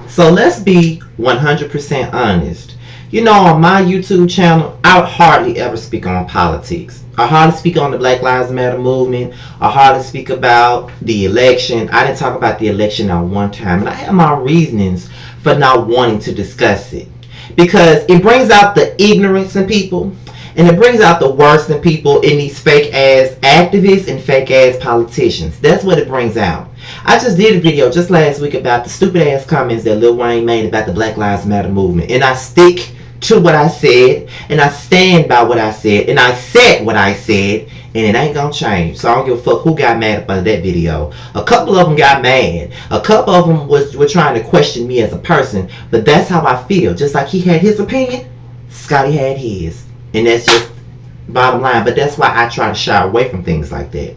So let's be 100% honest. You know, on my YouTube channel, I hardly ever speak on politics. I hardly speak on the Black Lives Matter movement. I hardly speak about the election. I didn't talk about the election not one time. And I have my reasonings for not wanting to discuss it. Because it brings out the ignorance in people. And it brings out the worst in people in these fake ass activists and fake ass politicians. That's what it brings out. I just did a video just last week about the stupid ass comments that Lil Wayne made about the Black Lives Matter movement. And I stick to what I said, and I stand by what I said, and I said what I said, and it ain't gonna change. So I don't give a fuck who got mad about that video. A couple of them got mad. A couple of them were trying to question me as a person, but that's how I feel. Just like he had his opinion, Scotty had his. And that's just bottom line. But that's why I try to shy away from things like that.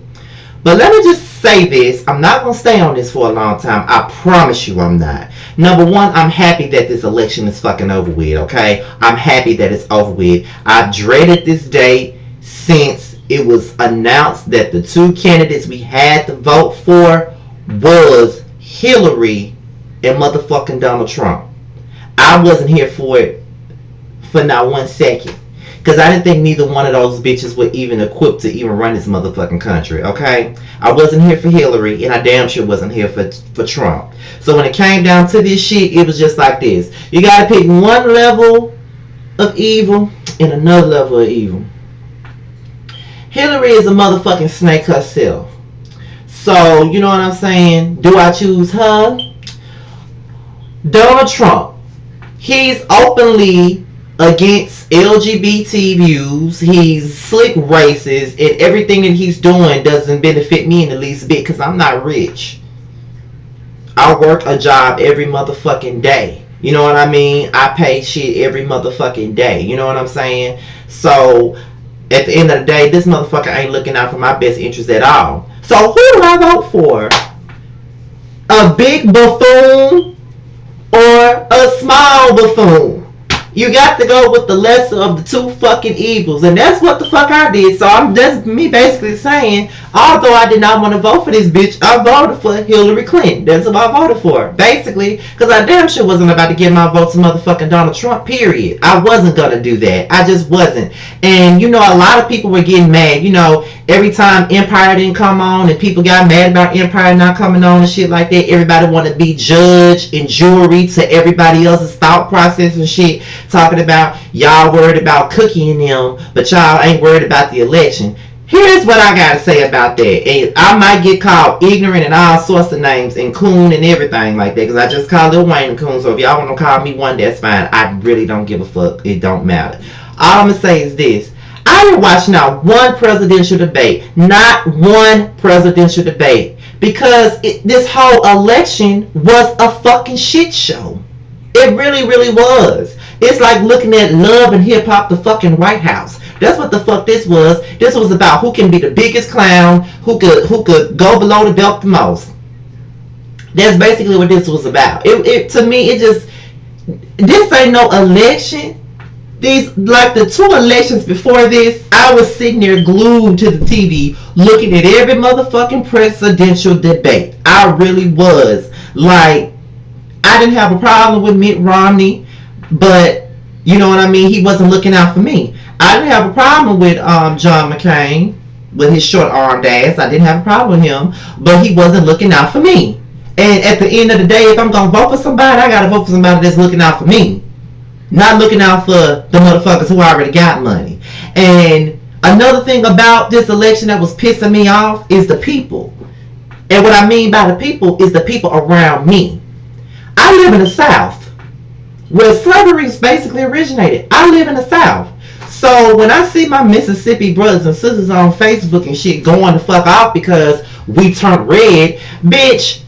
But let me just say this. I'm not going to stay on this for a long time. I promise you I'm not. Number one, I'm happy that this election is fucking over with, okay? I'm happy that it's over with. I've dreaded this day since it was announced that the two candidates we had to vote for was Hillary and motherfucking Donald Trump. I wasn't here for it for not 1 second. Because I didn't think neither one of those bitches were even equipped to even run this motherfucking country, okay? I wasn't here for Hillary, and I damn sure wasn't here for Trump. So when it came down to this shit, it was just like this. You gotta pick one level of evil and another level of evil. Hillary is a motherfucking snake herself. So, you know what I'm saying? Do I choose her? Donald Trump. He's openly against LGBT views. He's slick racist, and everything that he's doing doesn't benefit me in the least bit because I'm not rich. I work a job every motherfucking day. You know what I mean? I pay shit every motherfucking day. You know what I'm saying? So at the end of the day, this motherfucker ain't looking out for my best interest at all. So who do I vote for? A big buffoon or a small buffoon? You got to go with the lesser of the two fucking evils. And that's what the fuck I did. So that's me basically saying, although I did not want to vote for this bitch, I voted for Hillary Clinton. That's what I voted for. Basically, because I damn sure wasn't about to give my vote to motherfucking Donald Trump, period. I wasn't going to do that. I just wasn't. And, you know, a lot of people were getting mad. You know, every time Empire didn't come on and people got mad about Empire not coming on and shit like that, everybody wanted to be judge and jury to everybody else's thought process and shit. Talking about y'all worried about Cookie and them, but y'all ain't worried about the election. Here's what I gotta say about that. And I might get called ignorant and all sorts of names and coon and everything like that, because I just called Lil Wayne a coon. So if y'all want to call me one, that's fine. I really don't give a fuck. It don't matter. All I'm gonna say is this. I didn't watch not one presidential debate. Not one presidential debate. Because this whole election was a fucking shit show. It really, really was. It's like looking at Love and Hip Hop, the fucking White House. That's what the fuck this was. This was about who can be the biggest clown, who could go below the belt the most. That's basically what this was about. It to me, it just, this ain't no election. These, like the two elections before this, I was sitting there glued to the TV looking at every motherfucking presidential debate. I really was. Like, I didn't have a problem with Mitt Romney, but you know what I mean? He wasn't looking out for me. I didn't have a problem with John McCain with his short-armed ass. I didn't have a problem with him, but he wasn't looking out for me. And at the end of the day, if I'm going to vote for somebody, I got to vote for somebody that's looking out for me. Not looking out for the motherfuckers who already got money. And another thing about this election that was pissing me off is the people. And what I mean by the people is the people around me. I live in the South, where slavery basically originated. I live in the South. So when I see my Mississippi brothers and sisters on Facebook and shit going the fuck off because we turned red, bitch,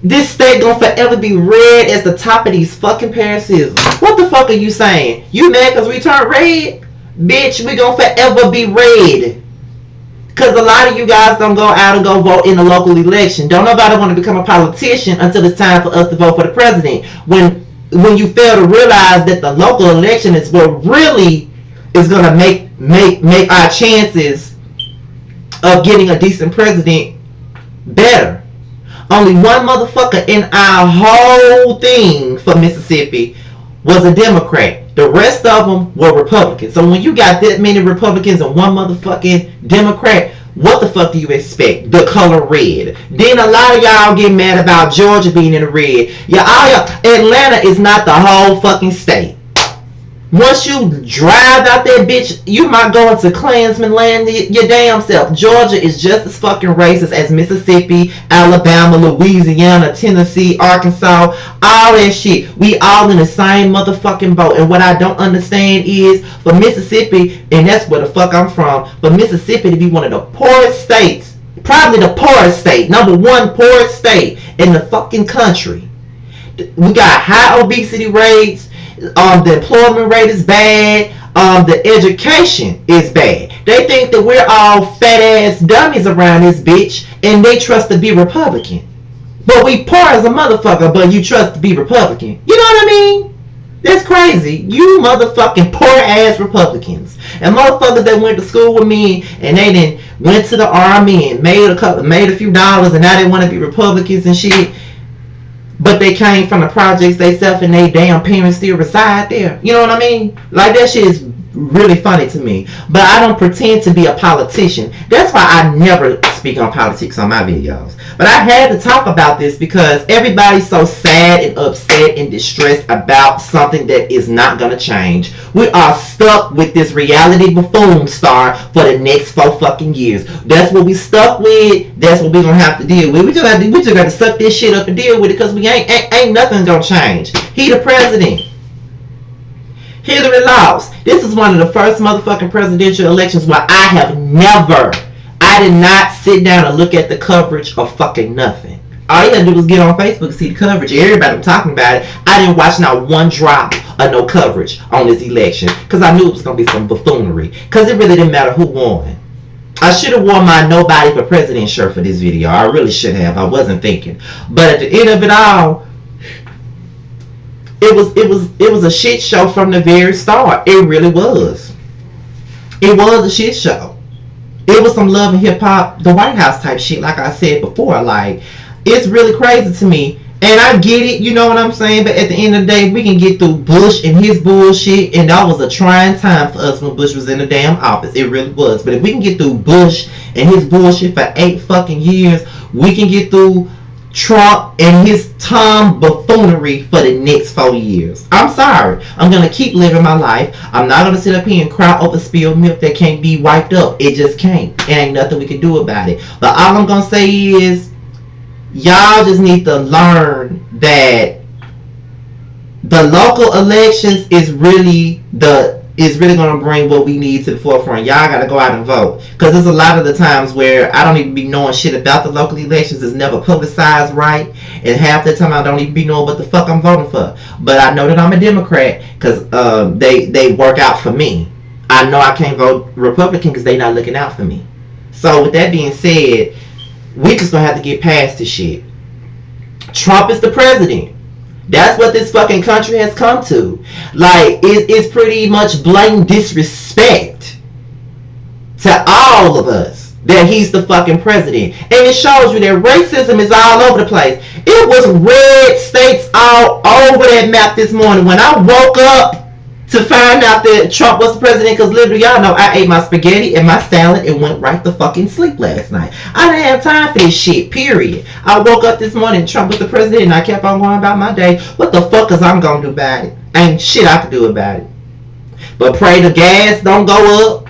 this state gonna forever be red as the top of these fucking pair of scissors. What the fuck are you saying? You mad because we turned red? Bitch, we gonna forever be red. Because a lot of you guys don't go out and go vote in the local election. Don't nobody want to become a politician until it's time for us to vote for the president. When you fail to realize that the local election is what really is going to make our chances of getting a decent president better. Only one motherfucker in our whole thing for Mississippi was a Democrat. The rest of them were Republicans. So when you got that many Republicans and one motherfucking Democrat, what the fuck do you expect? The color red. Then a lot of y'all get mad about Georgia being in the red. Atlanta is not the whole fucking state. Once you drive out that bitch, you might go into Klansman land your damn self. Georgia is just as fucking racist as Mississippi, Alabama, Louisiana, Tennessee, Arkansas, all that shit. We all in the same motherfucking boat. And what I don't understand is, for Mississippi, and that's where the fuck I'm from, for Mississippi to be one of the poorest states, probably the poorest state, number one poorest state in the fucking country. We got high obesity rates. The employment rate is bad. The education is bad. They think that we're all fat ass dummies around this bitch, and they trust to be Republican. But we poor as a motherfucker, but you trust to be Republican. You know what I mean? That's crazy. You motherfucking poor ass Republicans. And motherfuckers that went to school with me and they then went to the army and made a few dollars, and now they want to be Republicans and shit. But they came from the projects themselves and they damn parents still reside there. You know what I mean? Like, that shit is really funny to me. But I don't pretend to be a politician. That's why I never speak on politics on my videos. But I had to talk about this because everybody's so sad and upset and distressed about something that is not going to change. We are stuck with this reality buffoon star for the next 4 fucking years. That's what we stuck with. That's what we're going to have to deal with. We just got to suck this shit up and deal with it, because we ain't nothing going to change. He the president. Hillary lost. This is one of the first motherfucking presidential elections where I did not sit down and look at the coverage of fucking nothing. All you had to do was get on Facebook and see the coverage. Everybody was talking about it. I didn't watch not one drop of no coverage on this election, because I knew it was going to be some buffoonery, because it really didn't matter who won. I should have worn my Nobody for President shirt for this video. I really should have. I wasn't thinking. But at the end of it all, it was a shit show from the very start. It really was. It was a shit show. It was some Love and Hip Hop, the White House type shit, like I said before. Like, it's really crazy to me. And I get it, you know what I'm saying? But at the end of the day, we can get through Bush and his bullshit. And that was a trying time for us when Bush was in the damn office. It really was. But if we can get through Bush and his bullshit for 8 fucking years, we can get through Trump and his Tom buffoonery for the next 4 years. I'm sorry. I'm going to keep living my life. I'm not going to sit up here and cry over spilled milk that can't be wiped up. It just can't. It ain't nothing we can do about it. But all I'm going to say is, y'all just need to learn that the local elections is really going to bring what we need to the forefront. Y'all got to go out and vote. Because there's a lot of the times where I don't even be knowing shit about the local elections. It's never publicized right. And half the time I don't even be knowing what the fuck I'm voting for. But I know that I'm a Democrat because they work out for me. I know I can't vote Republican because they not looking out for me. So with that being said, we just going to have to get past this shit. Trump is the president. That's what this fucking country has come to. Like, it's pretty much blatant disrespect to all of us that he's the fucking president. And it shows you that racism is all over the place. It was red states all over that map this morning when I woke up to find out that Trump was the president, because literally, y'all know I ate my spaghetti and my salad and went right to fucking sleep last night. I didn't have time for this shit, period. I woke up this morning, Trump was the president, and I kept on going about my day. What the fuck is I'm gonna do about it? Ain't shit I can do about it. But pray the gas don't go up.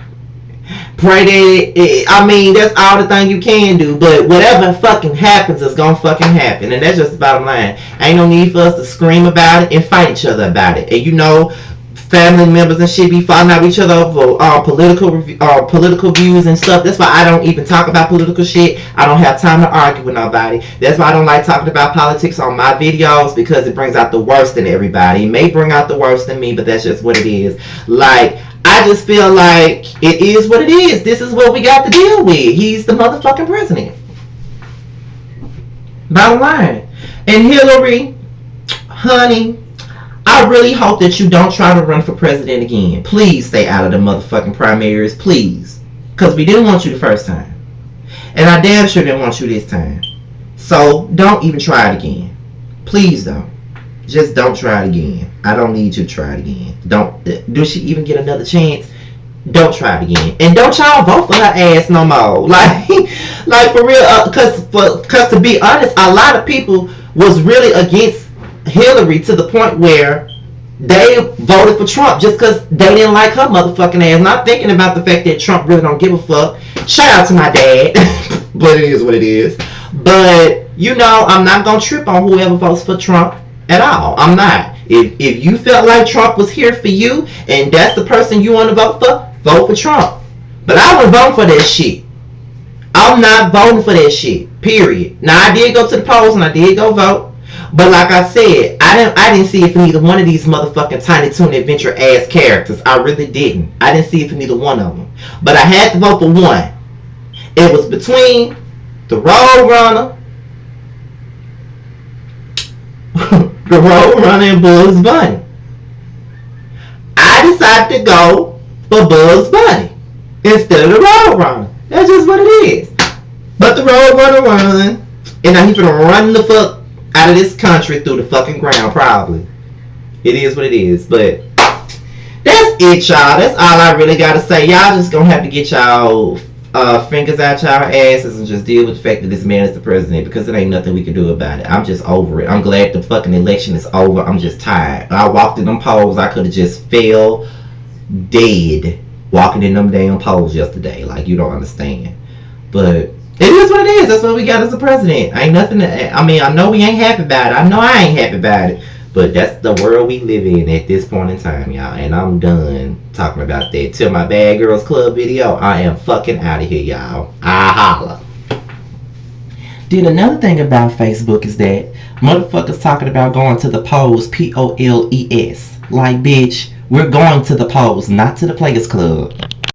Pray that, I mean, that's all the thing you can do. But whatever fucking happens is gonna fucking happen. And that's just the bottom line. Ain't no need for us to scream about it and fight each other about it. And you know, family members and shit be fighting out each other over political views and stuff. That's why I don't even talk about political shit. I don't have time to argue with nobody. That's why I don't like talking about politics on my videos, because it brings out the worst in everybody. It may bring out the worst in me, but that's just what it is. Like, I just feel like it is what it is. This is what we got to deal with. He's the motherfucking president. Bottom line. And Hillary, honey, I really hope that you don't try to run for president again. Please stay out of the motherfucking primaries, please. Because we didn't want you the first time. And I damn sure didn't want you this time. So don't even try it again. Please don't. Just don't try it again. I don't need you to try it again. Don't. Do she even get another chance? Don't try it again. And don't y'all vote for her ass no more. Like for real. Cause to be honest, a lot of people was really against Hillary to the point where they voted for Trump just because they didn't like her motherfucking ass. Not thinking about the fact that Trump really don't give a fuck. Shout out to my dad. But it is what it is. But, you know, I'm not going to trip on whoever votes for Trump at all. I'm not. If you felt like Trump was here for you and that's the person you want to vote for Trump. But I wasn't voting for that shit. I'm not voting for that shit. Period. Now, I did go to the polls and I did go vote. But like I said, I didn't see it for neither one of these motherfucking Tiny Toon Adventure ass characters. I really didn't. I didn't see it for neither one of them. But I had to vote for one. It was between the Roadrunner, the Roadrunner and Bugs Bunny. I decided to go for Bugs Bunny instead of the Roadrunner. That's just what it is. But the Roadrunner won, and now he's gonna run the fuck out of this country through the fucking ground, probably. It is what it is, but that's it, y'all. That's all I really gotta say. Y'all just gonna have to get y'all fingers out y'all asses and just deal with the fact that this man is the president, because it ain't nothing we can do about it. I'm just over it. I'm glad the fucking election is over. I'm just tired. I walked in them polls. I could have just fell dead walking in them damn polls yesterday. Like, you don't understand. But it is what it is. That's what we got as a president. Ain't nothing I mean, I know we ain't happy about it. I know I ain't happy about it. But that's the world we live in at this point in time, y'all. And I'm done talking about that. Till my Bad Girls Club video, I am fucking out of here, y'all. I holla. Then another thing about Facebook is that motherfuckers talking about going to the polls, POLES. Like, bitch, we're going to the polls, not to the Players Club.